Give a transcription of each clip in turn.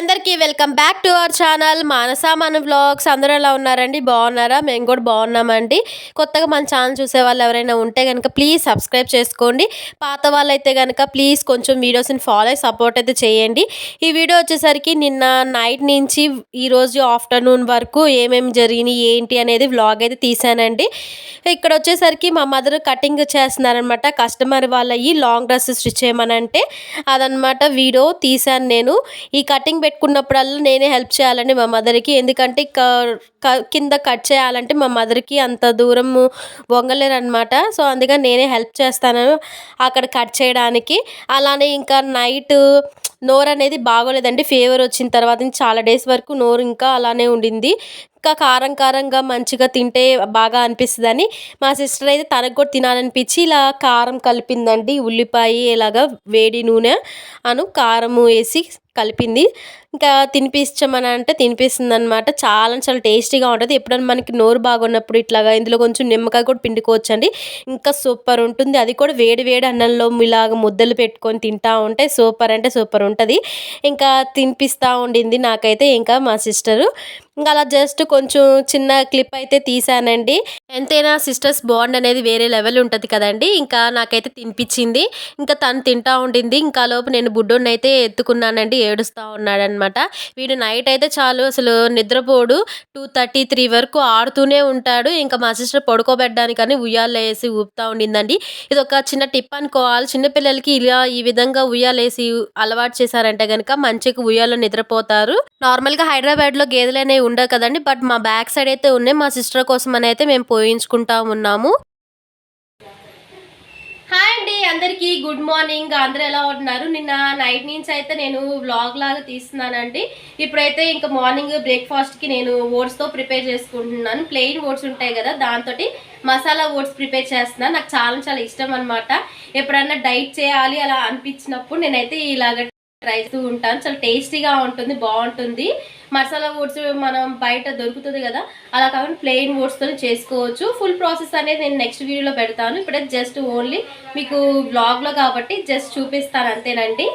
అందరికీ welcome back to our channel Manasa మన vlogs. అందరూ ఎలా ఉన్నారండి? బాగున్నారా? మేము కూడా బాగున్నామండి. కొత్తగా మన ఛానల్ చూసే వాళ్ళు ఎవరైనా ఉంటే కనుక ప్లీజ్ సబ్స్క్రైబ్ చేసుకోండి. పాత వాళ్ళైతే కనుక ప్లీజ్ కొంచెం వీడియోస్ని ఫాలో అయ్యి సపోర్ట్ అయితే చేయండి. ఈ వీడియో వచ్చేసరికి నిన్న నైట్ నుంచి ఈరోజు ఆఫ్టర్నూన్ వరకు ఏమేమి జరిగినాయి ఏంటి అనేది వ్లాగ్ అయితే తీసానండి. ఇక్కడ వచ్చేసరికి మా మదర్ కటింగ్ చేస్తున్నారనమాట. కస్టమర్ వాళ్ళవి లాంగ్ డ్రెస్ స్టిచ్ చేయమనంటే అదనమాట వీడియో తీసాను నేను. ఈ కటింగ్ పెట్టుకున్నప్పుడల్లా నేనే హెల్ప్ చేయాలండి మా మదర్కి. ఎందుకంటే కింద కట్ చేయాలంటే మా మదర్కి అంత దూరం వంగలేరు అనమాట. సో అందుకని నేనే హెల్ప్ చేస్తాను అక్కడ కట్ చేయడానికి. అలానే ఇంకా నైట్ నోరు అనేది బాగోలేదండి. ఫీవర్ వచ్చిన తర్వాత చాలా డేస్ వరకు నోరు ఇంకా అలానే ఉండింది. ఇంకా కారం కారంగా మంచిగా తింటే బాగా అనిపిస్తుందని మా సిస్టర్ అయితే తనకు కూడా తినాలనిపించి ఇలా కారం కలిపిందండి. ఉల్లిపాయ ఇలాగా వేడి నూనె కారం వేసి కలిపింది. ఇంకా తినిపించమని అంటే తినిపిస్తుంది అనమాట. చాలా చాలా టేస్టీగా ఉంటుంది. ఎప్పుడైనా మనకి నోరు బాగున్నప్పుడు ఇట్లాగా ఇందులో కొంచెం నిమ్మకాయ కూడా పిండుకోవచ్చండి. ఇంకా సూపర్ ఉంటుంది. అది కూడా వేడి వేడి అన్నంలో ఇలాగ ముద్దలు పెట్టుకొని తింటా ఉంటే సూపర్ అంటే సూపర్ ఉంటుంది. ఇంకా తినిపిస్తూ ఉండింది నాకైతే ఇంకా మా సిస్టరు. ఇంకా అలా జస్ట్ కొంచెం చిన్న క్లిప్ అయితే తీసానండి. ఎంతైనా సిస్టర్స్ బాండ్ అనేది వేరే లెవెల్ ఉంటుంది కదండి. ఇంకా నాకైతే తినిపించింది. ఇంకా తను తింటా ఉండింది. ఇంకా లోపు నేను బుడ్డోని అయితే ఎత్తుకున్నానండి. ఏడుస్తూ ఉన్నాడనమాట. వీడు నైట్ అయితే చాలు అసలు నిద్రపోడు. 2:30, 3 వరకు ఆడుతూనే ఉంటాడు. ఇంకా మా సిస్టర్ పడుకోబెట్టడానికని ఉయ్యాలు వేసి ఊపుతూ ఉండిందండి. ఇది ఒక చిన్న టిప్ అనుకోవాలి. చిన్నపిల్లలకి ఇలా ఈ విధంగా ఉయ్యాలేసి అలవాటు చేశారంటే కనుక మంచిగా ఉయ్యాలో నిద్రపోతారు. నార్మల్గా హైదరాబాద్లో గేదెలు అనేవి ఉండవు కదండి. బట్ మా బ్యాక్ సైడ్ అయితే ఉన్నాయి. మా సిస్టర్ కోసం అని అయితే మేము పోయించుకుంటా ఉన్నాము. హాయ్ అండి, అందరికీ గుడ్ మార్నింగ్. అందరూ ఎలా ఉన్నారు? నిన్న నైట్ నుంచి అయితే నేను వ్లాగ్ లాగా తీస్తున్నానండి. ఇప్పుడైతే ఇంకా మార్నింగ్ బ్రేక్ఫాస్ట్కి నేను ఓట్స్తో ప్రిపేర్ చేసుకుంటున్నాను. ప్లెయిన్ ఓట్స్ ఉంటాయి కదా, దాంతో మసాలా ఓట్స్ ప్రిపేర్ చేస్తున్నాను. నాకు చాలా చాలా ఇష్టం అనమాట. ఎప్పుడన్నా డైట్ చేయాలి అలా అనిపించినప్పుడు నేనైతే ఇలాగ ట్రై చేస్తూ ఉంటాను. చాలా టేస్టీగా ఉంటుంది, బాగుంటుంది. మసాలా ఓట్స్ మనం బయట దొరుకుతుంది కదా, అలా కాకుండా ప్లెయిన్ ఓట్స్తో చేసుకోవచ్చు. ఫుల్ ప్రాసెస్ అనేది నేను నెక్స్ట్ వీడియోలో పెడతాను. ఇప్పుడైతే జస్ట్ ఓన్లీ మీకు బ్లాగ్లో కాబట్టి జస్ట్ చూపిస్తాను అంతేనండి.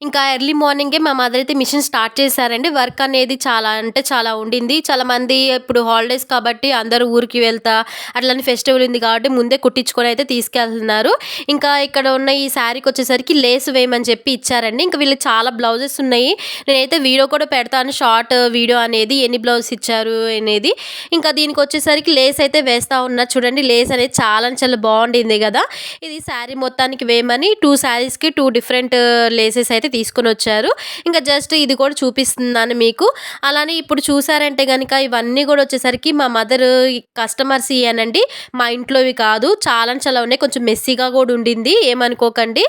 ఇంకా ఎర్లీ మార్నింగే మా మదర్ అయితే మిషన్ స్టార్ట్ చేశారండి. వర్క్ అనేది చాలా అంటే చాలా ఉండింది. చాలామంది ఇప్పుడు హాలిడేస్ కాబట్టి అందరూ ఊరికి వెళ్తా అట్లని ఫెస్టివల్ ఉంది కాబట్టి ముందే కుట్టించుకొని అయితే తీసుకెళ్తున్నారు. ఇంకా ఇక్కడ ఉన్న ఈ శారీకి వచ్చేసరికి లేస్ వేయమని చెప్పి ఇచ్చారండి. ఇంకా వీళ్ళు చాలా బ్లౌజెస్ ఉన్నాయి. నేనైతే వీడియో కూడా పెడతాను, షార్ట్ వీడియో అనేది ఎన్ని బ్లౌజ్ ఇచ్చారు అనేది. ఇంకా దీనికి వచ్చేసరికి లేస్ అయితే వేస్తూ ఉన్నారు చూడండి. లేస్ అనేది చాలా చాలా బాగుండింది కదా. ఇది శారీ మొత్తానికి వేయమని 2 శారీస్కి 2 డిఫరెంట్ లేసెస్ అయితే తీసుకొని వచ్చారు. ఇంకా జస్ట్ ఇది కూడా చూపిస్తున్నాను మీకు. అలానే ఇప్పుడు చూసారంటే కనుక ఇవన్నీ కూడా వచ్చేసరికి మా మదర్ కస్టమర్స్ ఇయనండి, మా ఇంట్లోవి కాదు. చాలా చాలా ఉన్నాయి, కొంచెం మెస్సీగా కూడా ఉండింది, ఏమనుకోకండి.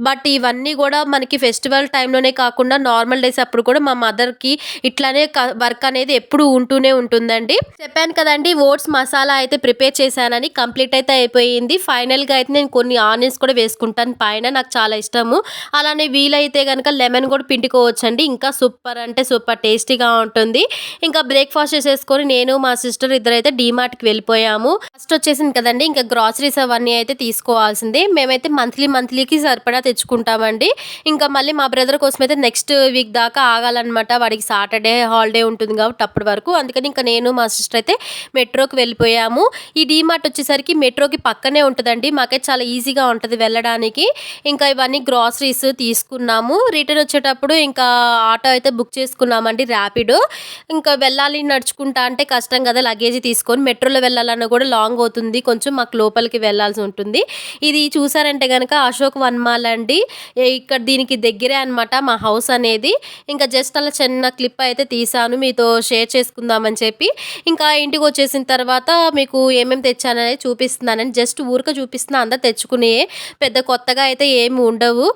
బట్ ఇవన్నీ కూడా మనకి ఫెస్టివల్ టైంలోనే కాకుండా నార్మల్ డేస్ అప్పుడు కూడా మా మదర్కి ఇట్లానే వర్క్ అనేది ఎప్పుడు ఉంటూనే ఉంటుందండి. చెప్పాను కదండి, ఓట్స్ మసాలా అయితే ప్రిపేర్ చేశానని. కంప్లీట్ అయితే అయిపోయింది. ఫైనల్గా అయితే నేను కొన్ని ఆనియన్స్ కూడా వేసుకుంటాను పైన, నాకు చాలా ఇష్టము. అలానే వీలైతే కనుక లెమన్ కూడా పిండుకోవచ్చండి. ఇంకా సూపర్ అంటే సూపర్ టేస్టీగా ఉంటుంది. ఇంకా బ్రేక్ఫాస్ట్ చేసేసుకొని నేను మా సిస్టర్ ఇద్దరైతే డీమార్ట్కి వెళ్ళిపోయాము. ఫస్ట్ వచ్చేసింది కదండి, ఇంకా గ్రాసరీస్ అవన్నీ అయితే తీసుకోవాల్సిందే. మేమైతే మంత్లీకి సరిపడా తెచ్చుకుంటామండి. ఇంకా మళ్ళీ మా బ్రదర్ కోసం అయితే నెక్స్ట్ వీక్ దాకా ఆగాలన్నమాట. వాడికి సాటర్డే హాలిడే ఉంటుంది కాబట్టి అప్పటి వరకు. అందుకని ఇంకా నేను మా సిస్టర్ అయితే మెట్రోకి వెళ్ళిపోయాము. ఈ డీమార్ట్ వచ్చేసరికి మెట్రోకి పక్కనే ఉంటుందండి. మాకైతే చాలా ఈజీగా ఉంటుంది వెళ్ళడానికి. ఇంకా ఇవన్నీ గ్రాసరీస్ తీసుకున్నాము. రిటర్న్ వచ్చేటప్పుడు ఇంకా ఆటో అయితే బుక్ చేసుకున్నామండి, ర్యాపిడో. ఇంకా వెళ్ళాలి నడుచుకుంటా అంటే కష్టం కదా, లగేజ్ తీసుకొని. మెట్రోలో వెళ్ళాలన్నా కూడా లాంగ్ అవుతుంది కొంచెం, మాకు లోపలికి వెళ్ళాల్సి ఉంటుంది. ఇది చూసారంటే కనుక అశోక్ వన్మాల్ అండి. ఇక్కడ దీనికి దగ్గరే అనమాట మా హౌస్ అనేది. ఇంకా జస్ట్ అలా చిన్న క్లిప్ అయితే తీసాను మీతో షేర్ చేసుకుందామని చెప్పి. ఇంకా ఇంటికి వచ్చేసిన తర్వాత మీకు ఏమేమి తెచ్చాననేది చూపిస్తున్నానని. జస్ట్ ఊరికే చూపిస్తున్నా, అందరు తెచ్చుకునే పెద్ద కొత్తగా అయితే ఏమి ఉండవు.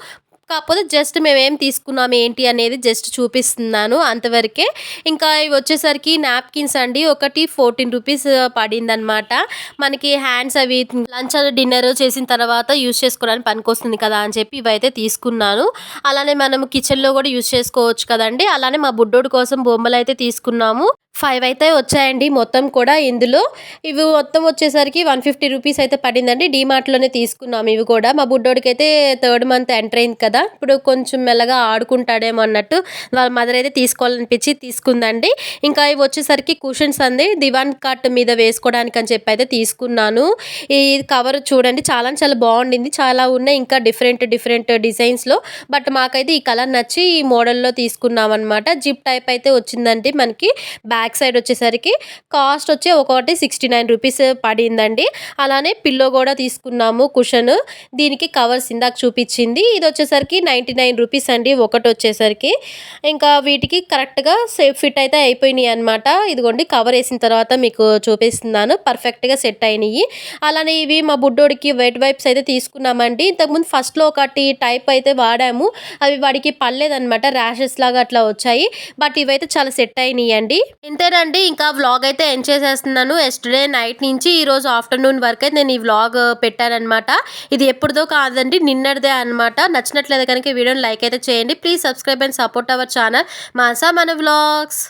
కాకపోతే జస్ట్ మేమేం తీసుకున్నాం ఏంటి అనేది జస్ట్ చూపిస్తున్నాను అంతవరకే. ఇంకా ఇవి వచ్చేసరికి నాప్కిన్స్ అండి. ఒకటి 14 రూపీస్ పడిందనమాట. మనకి హ్యాండ్స్ అవి లంచ్ డిన్నర్ చేసిన తర్వాత యూజ్ చేసుకోవడానికి పనికొస్తుంది కదా అని చెప్పి ఇవైతే తీసుకున్నాను. అలానే మనం కిచెన్లో కూడా యూజ్ చేసుకోవచ్చు కదండి. అలానే మా బుడ్డోడి కోసం బొమ్మలు అయితే తీసుకున్నాము. 5 అయితే వచ్చాయండి మొత్తం కూడా ఇందులో. ఇవి మొత్తం వచ్చేసరికి 150 రూపీస్ అయితే పడిందండి. డీమార్ట్‌లోనే తీసుకున్నాం ఇవి కూడా. మా బుడ్డోడికైతే థర్డ్ మంత్ ఎంటర్ అయింది కదా! ఇప్పుడు కొంచెం మెల్లగా ఆడుకుంటాడేమో అన్నట్టు వాళ్ళ మదర్ అయితే తీసుకోవాలనిపించి తీసుకుందండి. ఇంకా ఇవి వచ్చేసరికి కుషన్స్ అండి. దివాన్ కాట్ మీద వేసుకోవడానికి అని చెప్పి అయితే తీసుకున్నాను. ఈ కవర్ చూడండి చాలా అంటే చాలా బాగుండింది. చాలా ఉన్నాయి ఇంకా డిఫరెంట్ డిఫరెంట్ డిజైన్స్‌లో. బట్ మాకైతే ఈ కలర్ నచ్చి ఈ మోడల్‌లో తీసుకున్నామనమాట. జిప్ టైప్ అయితే వచ్చిందండి మనకి. బ్యాక్ సైడ్ వచ్చేసరికి కాస్ట్ వచ్చి ఒకటి 69 రూపీస్ పడిందండి. అలానే పిల్లో కూడా తీసుకున్నాము కుషన్. దీనికి కవర్స్ ఇందాక చూపించింది. ఇది వచ్చేసరికి 99 రూపీస్ అండి ఒకటి వచ్చేసరికి. ఇంకా వీటికి కరెక్ట్‌గా సేఫ్ ఫిట్ అయితే అయిపోయినాయి అనమాట. ఇదిగోండి కవర్ వేసిన తర్వాత మీకు చూపిస్తున్నాను. పర్ఫెక్ట్‌గా సెట్ అయినాయి. అలానే ఇవి మా బుడ్డోడికి వెట్ వైప్స్ అయితే తీసుకున్నామండి. ఇంతకుముందు ఫస్ట్‌లో ఒకటి టైప్ అయితే వాడాము. అవి వాడికి పడలేదనమాట. ర్యాషెస్ లాగా అట్లా వచ్చాయి. బట్ ఇవైతే చాలా సెట్ అయినాయండి. ఇంతేనండి. ఇంకా వ్లాగ్ అయితే ఎండ్ చేసేస్తున్నాను. యెస్టర్‌డే నైట్ నుంచి ఈరోజు ఆఫ్టర్‌నూన్ వరకైతే నేను ఈ వ్లాగ్ పెట్టాననమాట. ఇది ఎప్పుడుదో కాదండి నిన్నటిదే అనమాట. నచ్చినట్లయితే కనుక ఈ వీడియోని లైక్ అయితే చేయండి. Please subscribe and support our channel Masa మన వ్లాగ్స్.